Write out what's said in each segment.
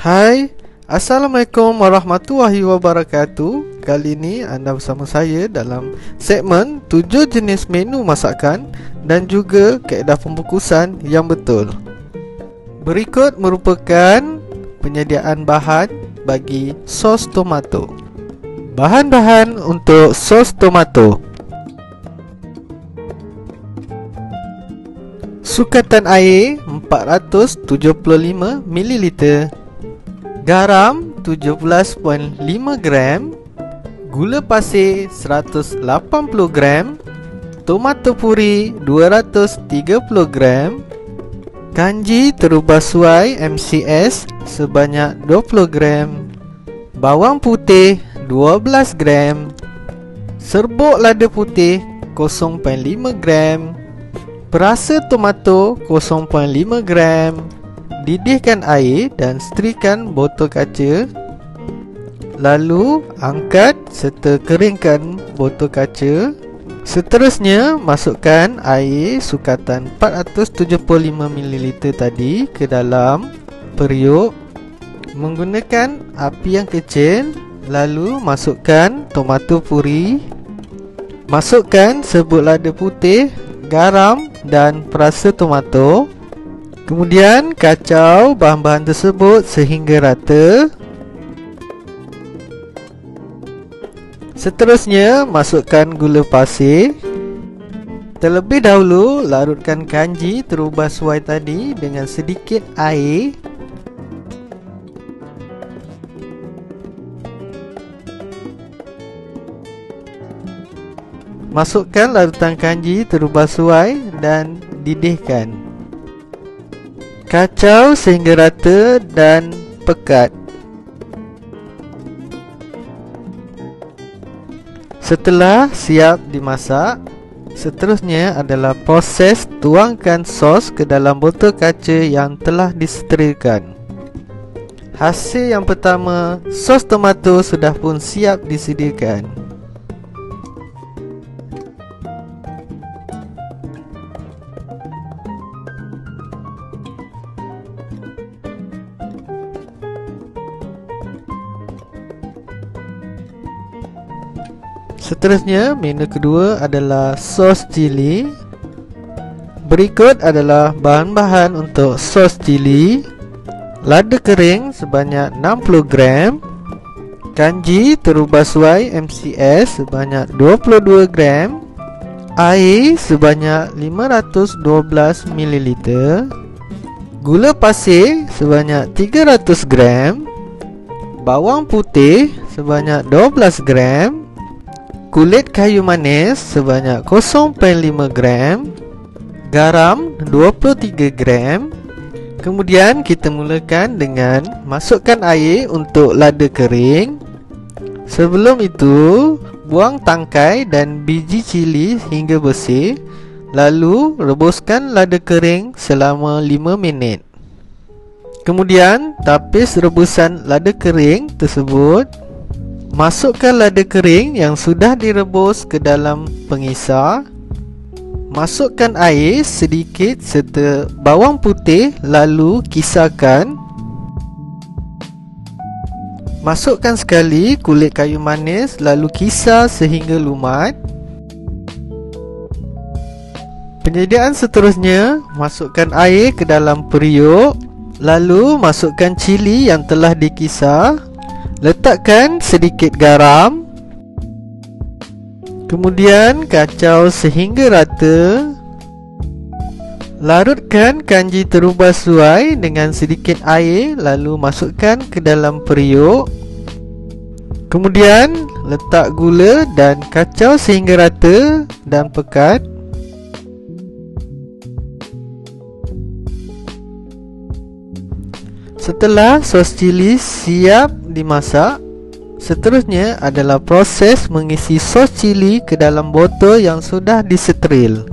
Hai, Assalamualaikum warahmatullahi wabarakatuh. Kali ini anda bersama saya dalam segmen 7 jenis menu masakan dan juga kaedah pembungkusan yang betul. Berikut merupakan penyediaan bahan bagi sos tomato. Bahan-bahan untuk sos tomato: sukatan air 475 ml, garam 17.5 gram, gula pasir 180 gram, tomato puri 230 gram, kanji terubah suai MCS sebanyak 20 gram, bawang putih 12 gram, serbuk lada putih 0.5 gram, perasa tomato 0.5 gram. Didihkan air dan seterikan botol kaca. Lalu angkat serta keringkan botol kaca. Seterusnya masukkan air sukatan 475 ml tadi ke dalam periuk menggunakan api yang kecil. Lalu masukkan tomato puri, masukkan serbuk lada putih, garam dan perasa tomato. Kemudian kacau bahan-bahan tersebut sehingga rata. Seterusnya masukkan gula pasir. Terlebih dahulu larutkan kanji terubah suai tadi dengan sedikit air. Masukkan larutan kanji terubah suai dan didihkan. Kacau sehingga rata dan pekat. Setelah siap dimasak, seterusnya adalah proses tuangkan sos ke dalam botol kaca yang telah disterilkan. Hasil yang pertama, sos tomato sudah pun siap disediakan. Seterusnya, menu kedua adalah sos cili. Berikut adalah bahan-bahan untuk sos cili: lada kering sebanyak 60 gram, kanji terubah suai MCS sebanyak 22 gram, air sebanyak 512 ml, gula pasir sebanyak 300 gram, bawang putih sebanyak 12 gram, kulit kayu manis sebanyak 0.5 gram, garam 23 gram. Kemudian kita mulakan dengan masukkan air untuk lada kering. Sebelum itu, buang tangkai dan biji cili hingga bersih. Lalu rebuskan lada kering selama 5 minit. Kemudian tapis rebusan lada kering tersebut. Masukkan lada kering yang sudah direbus ke dalam pengisar. Masukkan air sedikit serta bawang putih, lalu kisarkan. Masukkan sekali kulit kayu manis, lalu kisar sehingga lumat. Penyediaan seterusnya, masukkan air ke dalam periuk. Lalu masukkan cili yang telah dikisar. Letakkan sedikit garam. Kemudian kacau sehingga rata. Larutkan kanji terubah suai dengan sedikit air. Lalu masukkan ke dalam periuk. Kemudian letak gula dan kacau sehingga rata dan pekat. Setelah sos cili siap dimasak, seterusnya adalah proses mengisi sos cili ke dalam botol yang sudah disteril.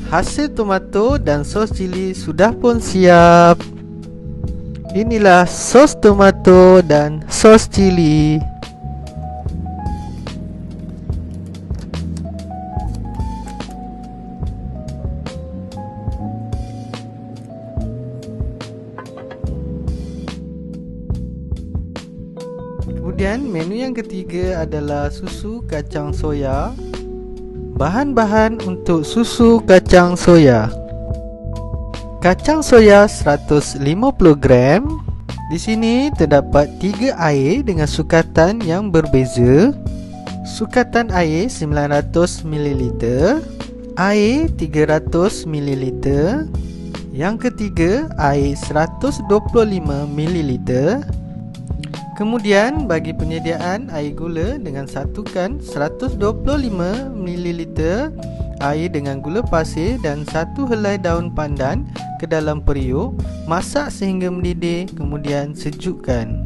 Hasil tomato dan sos cili sudah pun siap. Inilah sos tomato dan sos cili. Kemudian menu yang ketiga adalah susu kacang soya. Bahan-bahan untuk susu kacang soya: kacang soya 150 gram. Di sini terdapat 3 air dengan sukatan yang berbeza. Sukatan air 900 ml, air 300 ml. Yang ketiga, air 125 ml. Kemudian bagi penyediaan air gula, dengan satukan 125 ml air dengan gula pasir dan 1 helai daun pandan ke dalam periuk. Masak sehingga mendidih, kemudian sejukkan.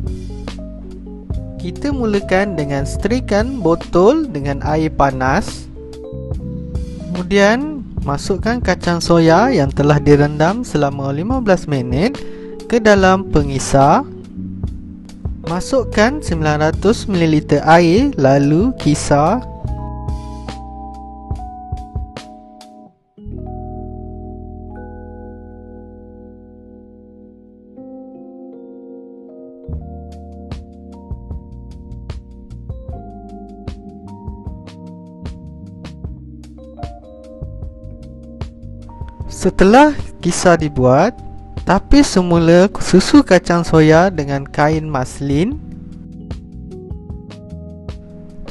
Kita mulakan dengan seterikan botol dengan air panas. Kemudian masukkan kacang soya yang telah direndam selama 15 minit ke dalam pengisar. Masukkan 900 ml air, lalu kisar. Setelah kisar dibuat, tapis semula susu kacang soya dengan kain maslin.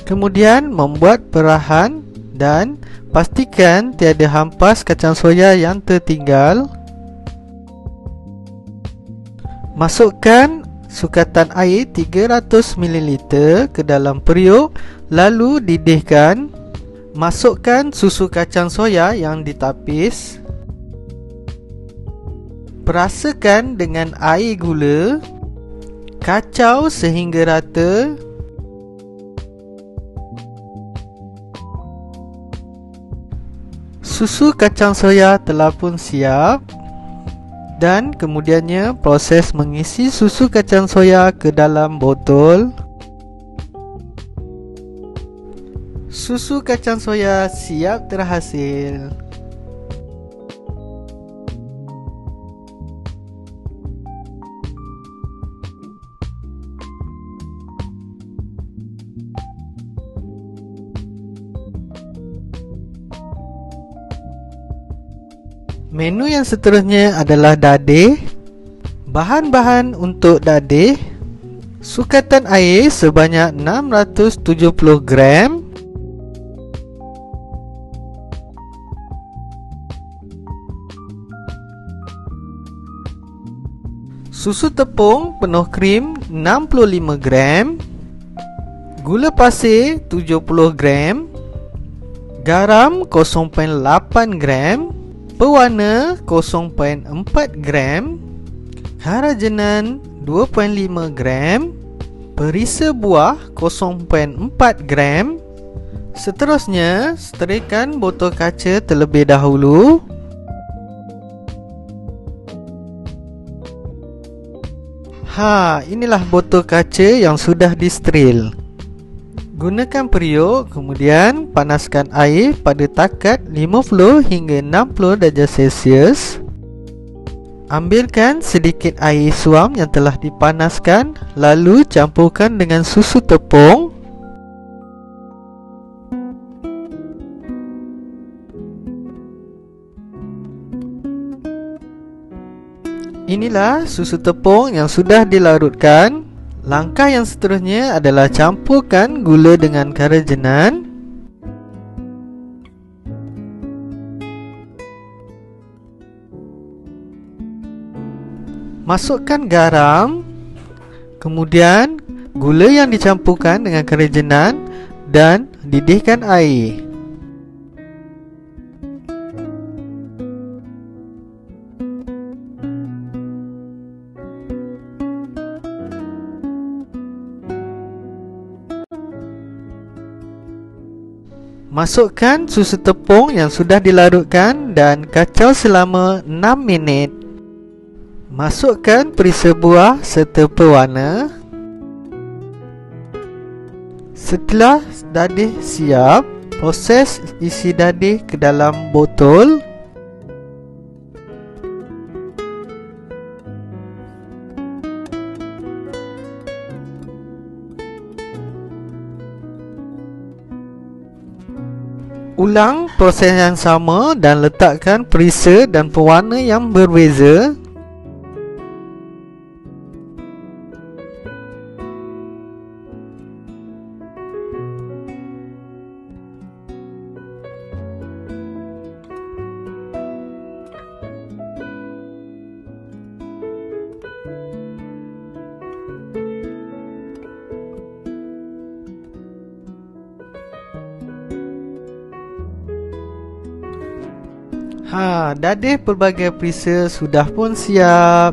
Kemudian membuat perahan dan pastikan tiada hampas kacang soya yang tertinggal. Masukkan sukatan air 300 ml ke dalam periuk, lalu didihkan. Masukkan susu kacang soya yang ditapis. Perasakan dengan air gula. Kacau sehingga rata. Susu kacang soya telah pun siap. Dan kemudiannya proses mengisi susu kacang soya ke dalam botol. Susu kacang soya siap terhasil. Menu yang seterusnya adalah dadih. Bahan-bahan untuk dadih: sukatan air sebanyak 670 gram, susu tepung penuh krim 65 gram, gula pasir 70 gram, garam 0.8 gram, pewarna 0.4 gram, karajenan 2.5 gram, perisa buah 0.4 gram. Seterusnya, seterikan botol kaca terlebih dahulu. Inilah botol kaca yang sudah disteril. Gunakan periuk, kemudian panaskan air pada takat 50 hingga 60 darjah Celsius. Ambilkan sedikit air suam yang telah dipanaskan, lalu campurkan dengan susu tepung. Inilah susu tepung yang sudah dilarutkan. Langkah yang seterusnya adalah campurkan gula dengan karajenan. Masukkan garam. Kemudian gula yang dicampurkan dengan karajenan dan didihkan air. Masukkan susu tepung yang sudah dilarutkan dan kacau selama 6 minit. Masukkan perisa buah serta pewarna. Setelah dadih siap, proses isi dadih ke dalam botol. Ulang proses yang sama dan letakkan perisa dan pewarna yang berbeza. Dadih pelbagai perisa sudah pun siap.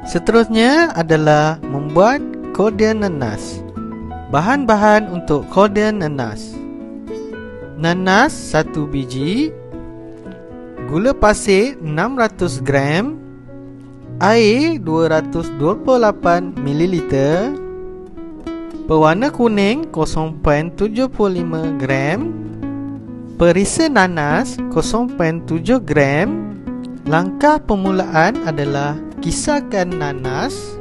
Seterusnya adalah membuat kordian nanas. Bahan-bahan untuk kordian nanas: nanas 1 biji, gula pasir 600 gram, air 228 ml, pewarna kuning 0.75 gram, perisa nanas 0.7 gram. Langkah permulaan adalah kisarkan nanas,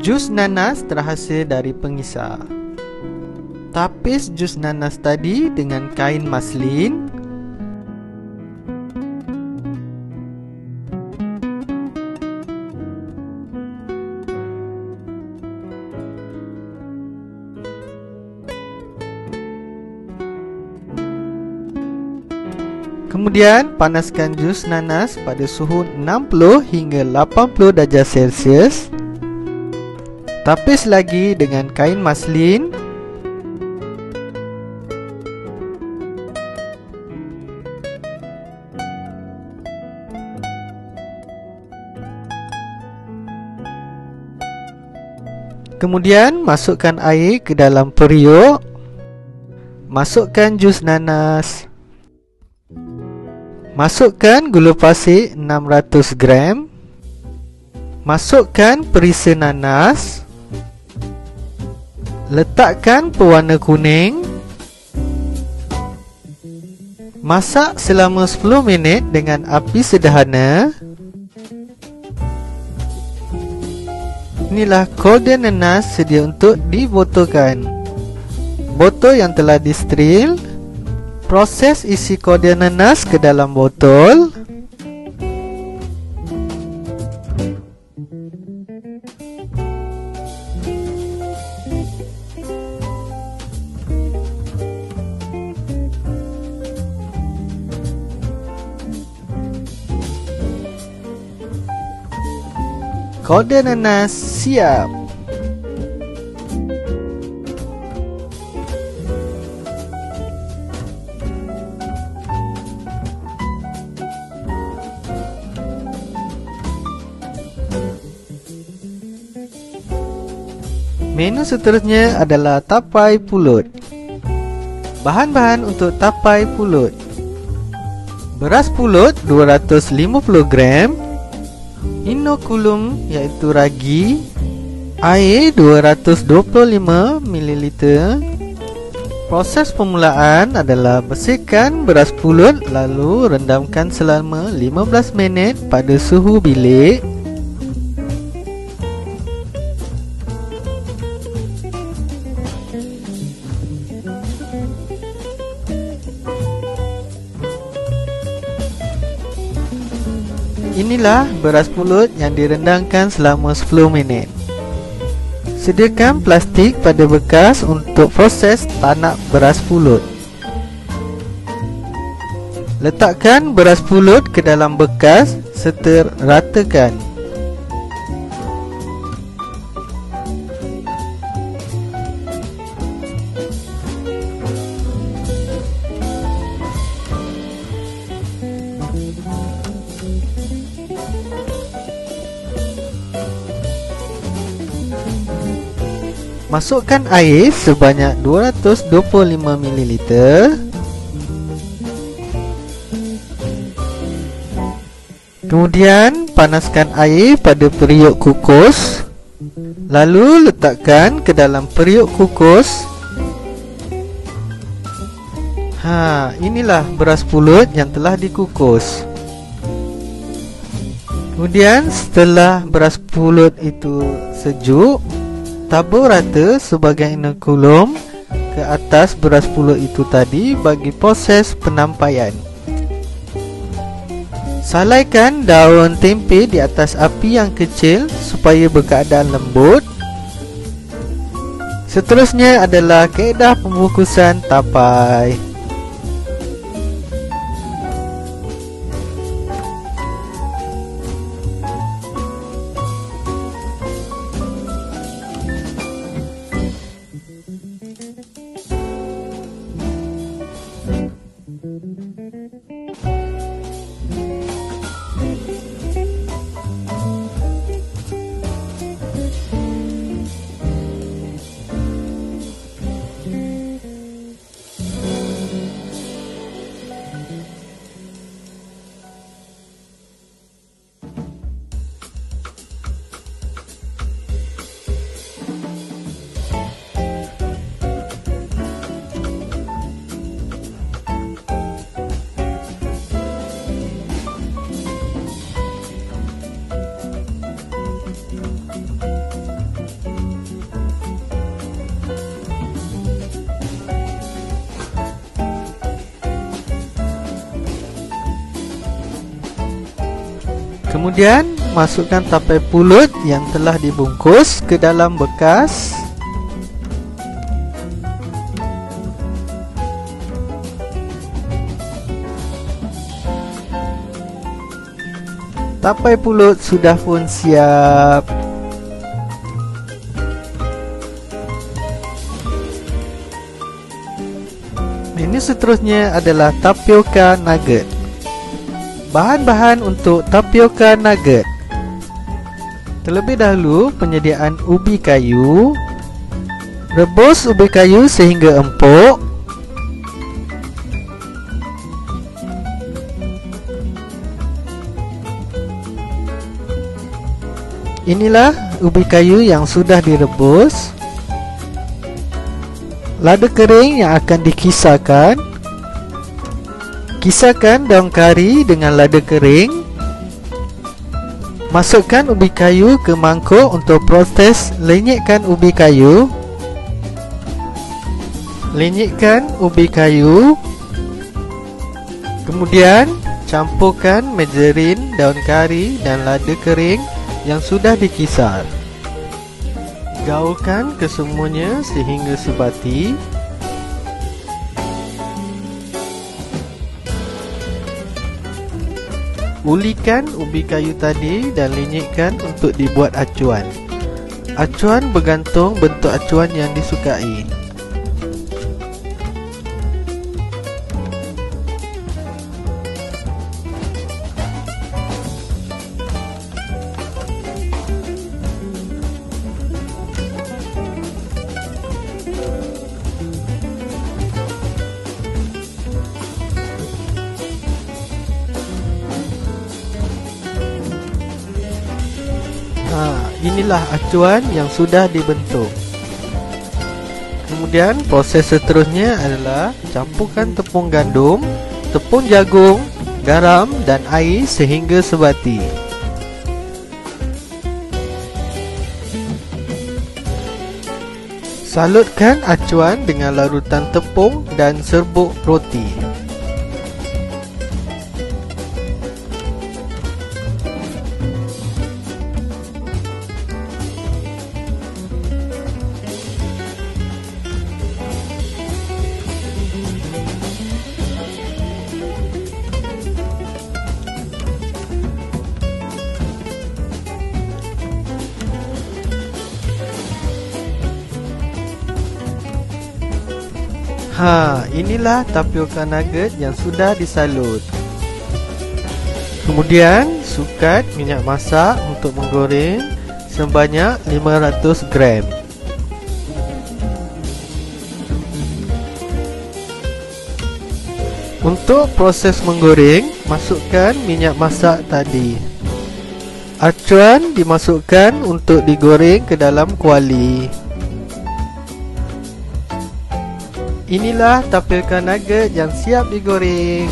jus nanas terhasil dari pengisar. Tapis jus nanas tadi dengan kain maslin. Kemudian panaskan jus nanas pada suhu 60 hingga 80 darjah Celsius. Tapis lagi dengan kain maslin. Kemudian masukkan air ke dalam periuk. Masukkan jus nanas. Masukkan gula pasir 600 gram. Masukkan perisa nanas. Letakkan pewarna kuning. Masak selama 10 minit dengan api sederhana. Inilah kordian nanas sedia untuk dibotolkan. Botol yang telah disteril. Proses isi kordian nanas ke dalam botol. Kordian nanas siap. Menu seterusnya adalah tapai pulut. Bahan-bahan untuk tapai pulut: beras pulut 250 gram, inokulum iaitu ragi, air 225 ml. Proses permulaan adalah bersihkan beras pulut lalu rendamkan selama 15 minit pada suhu bilik. Inilah beras pulut yang direndangkan selama 10 minit. Sediakan plastik pada bekas untuk proses tanak beras pulut. Letakkan beras pulut ke dalam bekas serta ratakan. Masukkan air sebanyak 225 ml. Kemudian panaskan air pada periuk kukus. Lalu letakkan ke dalam periuk kukus. Inilah beras pulut yang telah dikukus. Kemudian setelah beras pulut itu sejuk, tabur rata sebahagian kulum ke atas beras pulut itu tadi bagi proses penampaian. Salaikan daun tempe di atas api yang kecil supaya berkeadaan lembut. Seterusnya adalah kaedah pembungkusan tapai. Kemudian masukkan tapai pulut yang telah dibungkus ke dalam bekas. Tapai pulut sudah pun siap. Ini seterusnya adalah tapioka nugget. Bahan-bahan untuk tapioka nugget. Terlebih dahulu penyediaan ubi kayu. Rebus ubi kayu sehingga empuk. Inilah ubi kayu yang sudah direbus. Lada kering yang akan dikisarkan. Kisarkan daun kari dengan lada kering. Masukkan ubi kayu ke mangkuk untuk proses lenyekkan ubi kayu. Lenyekkan ubi kayu. Kemudian campurkan margarin, daun kari dan lada kering yang sudah dikisar. Gaulkan kesemuanya sehingga sebati. Ulikan ubi kayu tadi dan lenyekkan untuk dibuat acuan. Acuan bergantung bentuk acuan yang disukai. Inilah acuan yang sudah dibentuk. Kemudian proses seterusnya adalah campurkan tepung gandum, tepung jagung, garam dan air sehingga sebati. Salutkan acuan dengan larutan tepung dan serbuk roti. Inilah tapioka nugget yang sudah disalut. Kemudian sukat minyak masak untuk menggoreng sebanyak 500 gram. Untuk proses menggoreng, masukkan minyak masak tadi. Acuan dimasukkan untuk digoreng ke dalam kuali. Inilah tapioca nugget yang siap digoreng.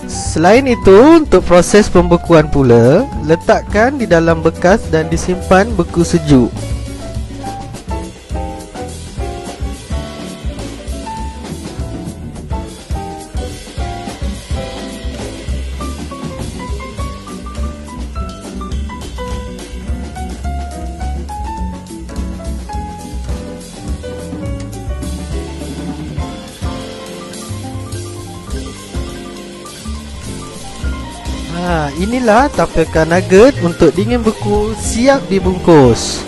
Selain itu, untuk proses pembekuan pula, letakkan di dalam bekas dan disimpan beku sejuk. Inilah tapioca nugget untuk dingin beku siap dibungkus.